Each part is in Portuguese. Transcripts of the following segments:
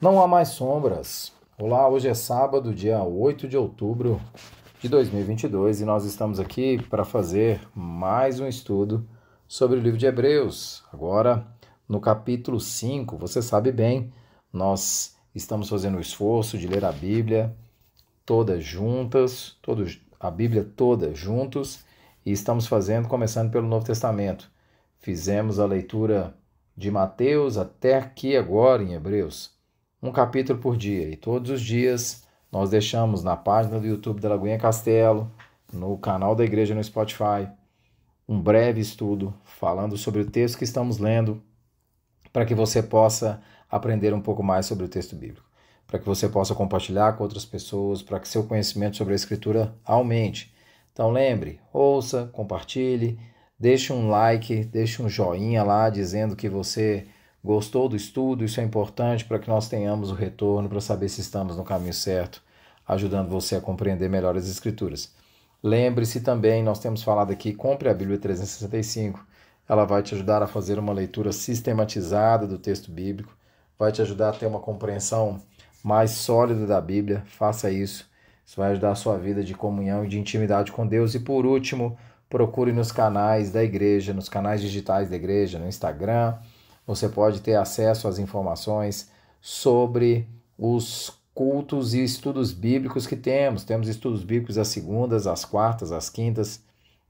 Não há mais sombras. Olá, hoje é sábado, dia 8 de outubro de 2022 e nós estamos aqui para fazer mais um estudo sobre o livro de Hebreus. Agora, no capítulo 5, você sabe bem, nós estamos fazendo o esforço de ler a Bíblia todas juntas, a Bíblia toda juntos, e estamos começando pelo Novo Testamento. Fizemos a leitura de Mateus até aqui agora em Hebreus. Um capítulo por dia, e todos os dias nós deixamos na página do YouTube da Lagoinha Castelo, no canal da igreja no Spotify, um breve estudo falando sobre o texto que estamos lendo, para que você possa aprender um pouco mais sobre o texto bíblico, para que você possa compartilhar com outras pessoas, para que seu conhecimento sobre a Escritura aumente. Então lembre, ouça, compartilhe, deixe um like, deixe um joinha lá dizendo que você gostou do estudo. Isso é importante para que nós tenhamos o retorno, para saber se estamos no caminho certo, ajudando você a compreender melhor as Escrituras. Lembre-se também, nós temos falado aqui, compre a Bíblia 365. Ela vai te ajudar a fazer uma leitura sistematizada do texto bíblico, vai te ajudar a ter uma compreensão mais sólida da Bíblia. Faça isso. Isso vai ajudar a sua vida de comunhão e de intimidade com Deus. E por último, procure nos canais da igreja, nos canais digitais da igreja, no Instagram. Você pode ter acesso às informações sobre os cultos e estudos bíblicos que temos. Temos estudos bíblicos às segundas, às quartas, às quintas,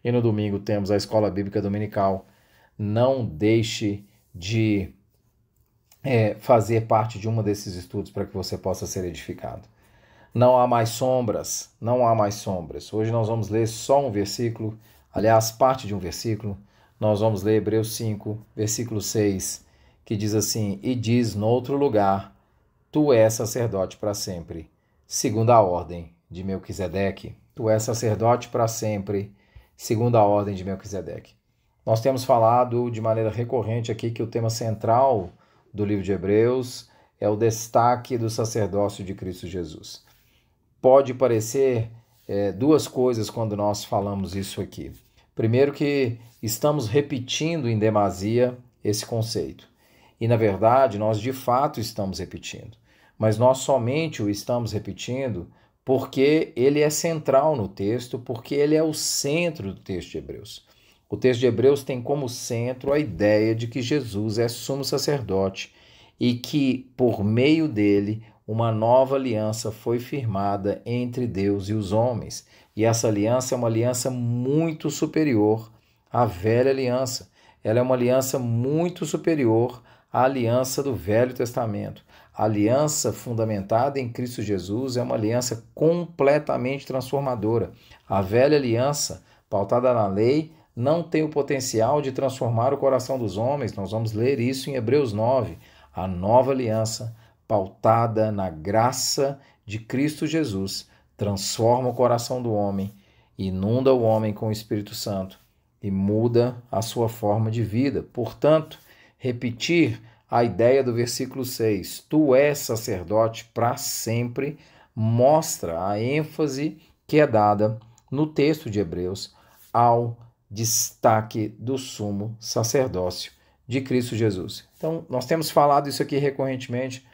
e no domingo temos a Escola Bíblica Dominical. Não deixe de fazer parte de um desses estudos para que você possa ser edificado. Não há mais sombras, não há mais sombras. Hoje nós vamos ler só um versículo, aliás, parte de um versículo. Nós vamos ler Hebreus 5, versículo 6, que diz assim: E diz no outro lugar, tu és sacerdote para sempre, segundo a ordem de Melquisedeque. Tu és sacerdote para sempre, segundo a ordem de Melquisedeque. Nós temos falado de maneira recorrente aqui que o tema central do livro de Hebreus é o destaque do sacerdócio de Cristo Jesus. Pode parecer duas coisas quando nós falamos isso aqui. Primeiro, que estamos repetindo em demasia esse conceito. E, na verdade, nós de fato estamos repetindo. Mas nós somente o estamos repetindo porque ele é central no texto, porque ele é o centro do texto de Hebreus. O texto de Hebreus tem como centro a ideia de que Jesus é sumo sacerdote e que, por meio dele, uma nova aliança foi firmada entre Deus e os homens. E essa aliança é uma aliança muito superior à velha aliança. Ela é uma aliança muito superior à aliança do Velho Testamento. A aliança fundamentada em Cristo Jesus é uma aliança completamente transformadora. A velha aliança, pautada na lei, não tem o potencial de transformar o coração dos homens. Nós vamos ler isso em Hebreus 9. A nova aliança, pautada na graça de Cristo Jesus, transforma o coração do homem, inunda o homem com o Espírito Santo e muda a sua forma de vida. Portanto, repetir a ideia do versículo 6, tu és sacerdote para sempre, mostra a ênfase que é dada no texto de Hebreus ao destaque do sumo sacerdócio de Cristo Jesus. Então, nós temos falado isso aqui recorrentemente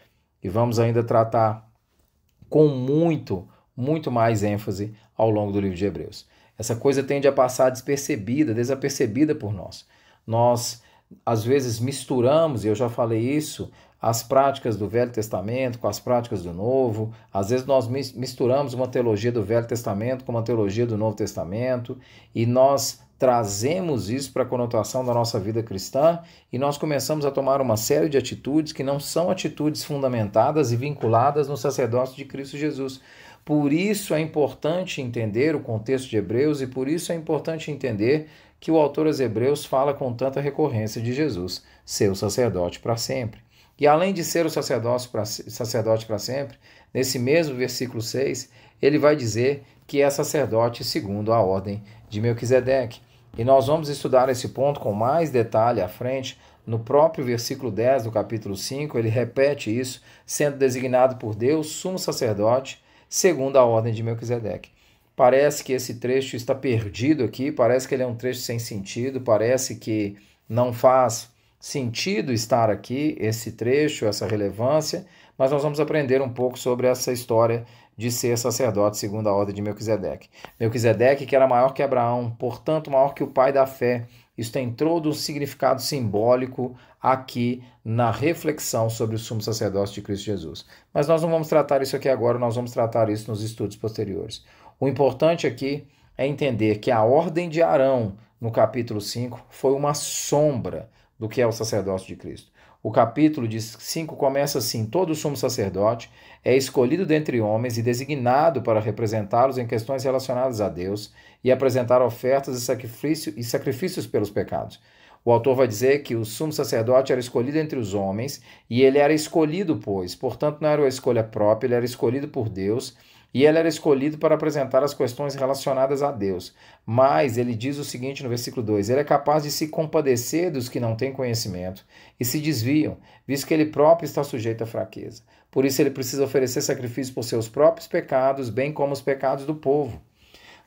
e vamos ainda tratar com muito mais ênfase ao longo do livro de Hebreus. Essa coisa tende a passar despercebida, desapercebida por nós. Nós, às vezes, misturamos, e eu já falei isso, as práticas do Velho Testamento com as práticas do Novo. Às vezes nós misturamos uma teologia do Velho Testamento com uma teologia do Novo Testamento e nós trazemos isso para a conotação da nossa vida cristã e nós começamos a tomar uma série de atitudes que não são atitudes fundamentadas e vinculadas no sacerdócio de Cristo Jesus. Por isso é importante entender o contexto de Hebreus e por isso é importante entender que o autor aos Hebreus fala com tanta recorrência de Jesus, seu sacerdote para sempre. E além de ser o sacerdote para sempre, nesse mesmo versículo 6, ele vai dizer que é sacerdote segundo a ordem de Melquisedeque. E nós vamos estudar esse ponto com mais detalhe à frente. No próprio versículo 10 do capítulo 5, ele repete isso, sendo designado por Deus sumo sacerdote segundo a ordem de Melquisedeque. Parece que esse trecho está perdido aqui, parece que ele é um trecho sem sentido, parece que não faz sentido estar aqui esse trecho, essa relevância, mas nós vamos aprender um pouco sobre essa história de ser sacerdote segundo a ordem de Melquisedeque. Melquisedeque, que era maior que Abraão, portanto maior que o pai da fé. Isso tem todo um significado simbólico aqui na reflexão sobre o sumo sacerdócio de Cristo Jesus. Mas nós não vamos tratar isso aqui agora, nós vamos tratar isso nos estudos posteriores. O importante aqui é entender que a ordem de Arão, no capítulo 5, foi uma sombra do que é o sacerdócio de Cristo. O capítulo 5 começa assim: todo sumo sacerdote é escolhido dentre homens e designado para representá-los em questões relacionadas a Deus e apresentar ofertas e sacrifícios pelos pecados. O autor vai dizer que o sumo sacerdote era escolhido entre os homens e ele era escolhido, portanto não era uma escolha própria, ele era escolhido por Deus e ele era escolhido para apresentar as questões relacionadas a Deus. Mas ele diz o seguinte no versículo 2: ele é capaz de se compadecer dos que não têm conhecimento e se desviam, visto que ele próprio está sujeito à fraqueza. Por isso ele precisa oferecer sacrifício por seus próprios pecados, bem como os pecados do povo.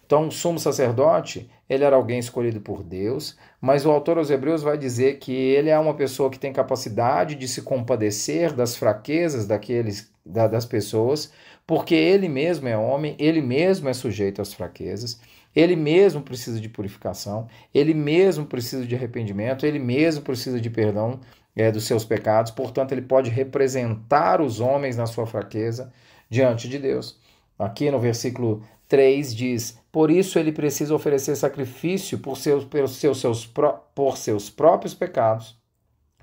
Então, o sumo sacerdote, ele era alguém escolhido por Deus, mas o autor aos Hebreus vai dizer que ele é uma pessoa que tem capacidade de se compadecer das fraquezas das pessoas, porque ele mesmo é homem, ele mesmo é sujeito às fraquezas, ele mesmo precisa de purificação, ele mesmo precisa de arrependimento, ele mesmo precisa de perdão dos seus pecados, portanto, ele pode representar os homens na sua fraqueza diante de Deus. Aqui no versículo 3 diz: por isso ele precisa oferecer sacrifício por seus próprios pecados,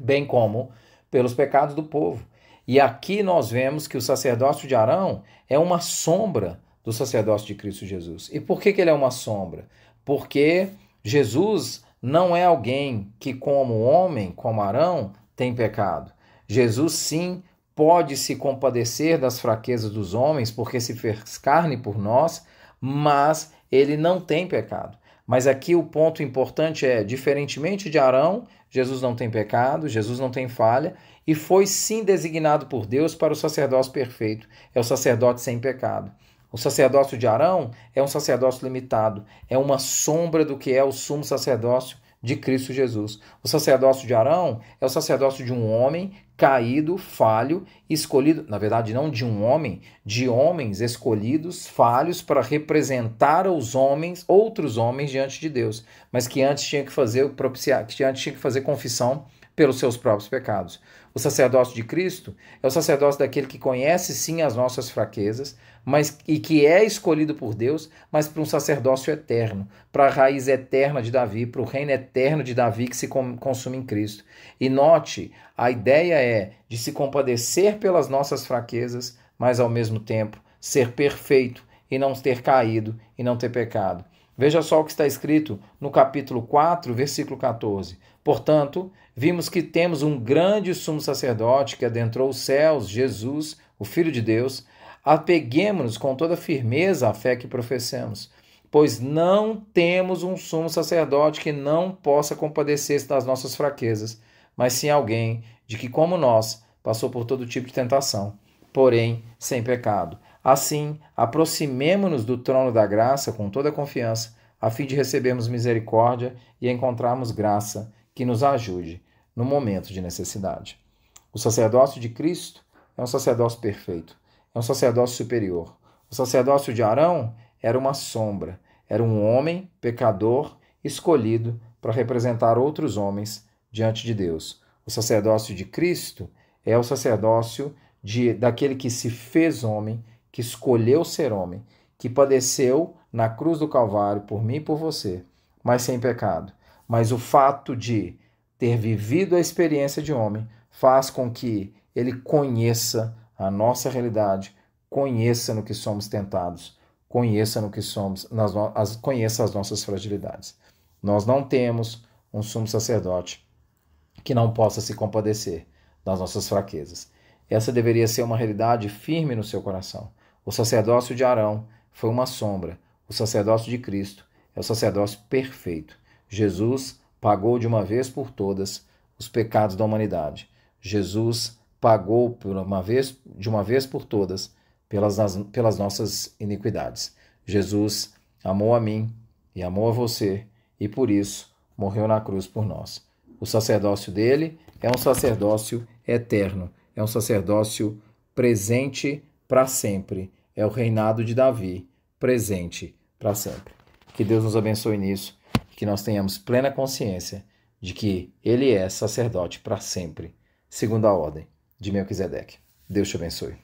bem como pelos pecados do povo. E aqui nós vemos que o sacerdócio de Arão é uma sombra do sacerdócio de Cristo Jesus. E por que ele é uma sombra? Porque Jesus não é alguém que, como homem, como Arão, tem pecado. Jesus, sim, pode se compadecer das fraquezas dos homens, porque se fez carne por nós, mas ele não tem pecado. Mas aqui o ponto importante é, diferentemente de Arão, Jesus não tem pecado, Jesus não tem falha, e foi sim designado por Deus para o sacerdócio perfeito, é o sacerdote sem pecado. O sacerdócio de Arão é um sacerdócio limitado, é uma sombra do que é o sumo sacerdócio de Cristo Jesus. O sacerdócio de Arão é o sacerdócio de um homem caído, falho, escolhido, na verdade não de um homem, de homens escolhidos, falhos, para representar os homens, outros homens diante de Deus, mas que antes tinha que fazer confissão pelos seus próprios pecados. O sacerdócio de Cristo é o sacerdócio daquele que conhece sim as nossas fraquezas, e que é escolhido por Deus, mas para um sacerdócio eterno, para a raiz eterna de Davi, para o reino eterno de Davi que se consome em Cristo. E note, a ideia é de se compadecer pelas nossas fraquezas, mas ao mesmo tempo ser perfeito e não ter caído e não ter pecado. Veja só o que está escrito no capítulo 4, versículo 14. Portanto, vimos que temos um grande sumo sacerdote que adentrou os céus, Jesus, o Filho de Deus. Apeguemo-nos com toda firmeza à fé que professamos, pois não temos um sumo sacerdote que não possa compadecer-se das nossas fraquezas, mas sim alguém de que, como nós, passou por todo tipo de tentação, porém sem pecado. Assim, aproximemo-nos do trono da graça com toda confiança, a fim de recebermos misericórdia e encontrarmos graça que nos ajude no momento de necessidade. O sacerdócio de Cristo é um sacerdócio perfeito, é um sacerdócio superior. O sacerdócio de Arão era uma sombra, era um homem pecador escolhido para representar outros homens diante de Deus. O sacerdócio de Cristo é o sacerdócio daquele que se fez homem, que escolheu ser homem, que padeceu na cruz do Calvário por mim e por você, mas sem pecado. Mas o fato de ter vivido a experiência de homem faz com que ele conheça a nossa realidade, conheça no que somos tentados, conheça no que somos, conheça as nossas fragilidades. Nós não temos um sumo sacerdote que não possa se compadecer das nossas fraquezas. Essa deveria ser uma realidade firme no seu coração. O sacerdócio de Arão foi uma sombra. O sacerdócio de Cristo é o sacerdócio perfeito. Jesus pagou de uma vez por todas os pecados da humanidade. Jesus pagou de uma vez por todas pelas nossas iniquidades. Jesus amou a mim e amou a você e por isso morreu na cruz por nós. O sacerdócio dele é um sacerdócio eterno, é um sacerdócio presente para sempre. É o reinado de Davi, presente para sempre. Que Deus nos abençoe nisso, que nós tenhamos plena consciência de que Ele é sacerdote para sempre, segundo a ordem de Melquisedeque. Deus te abençoe.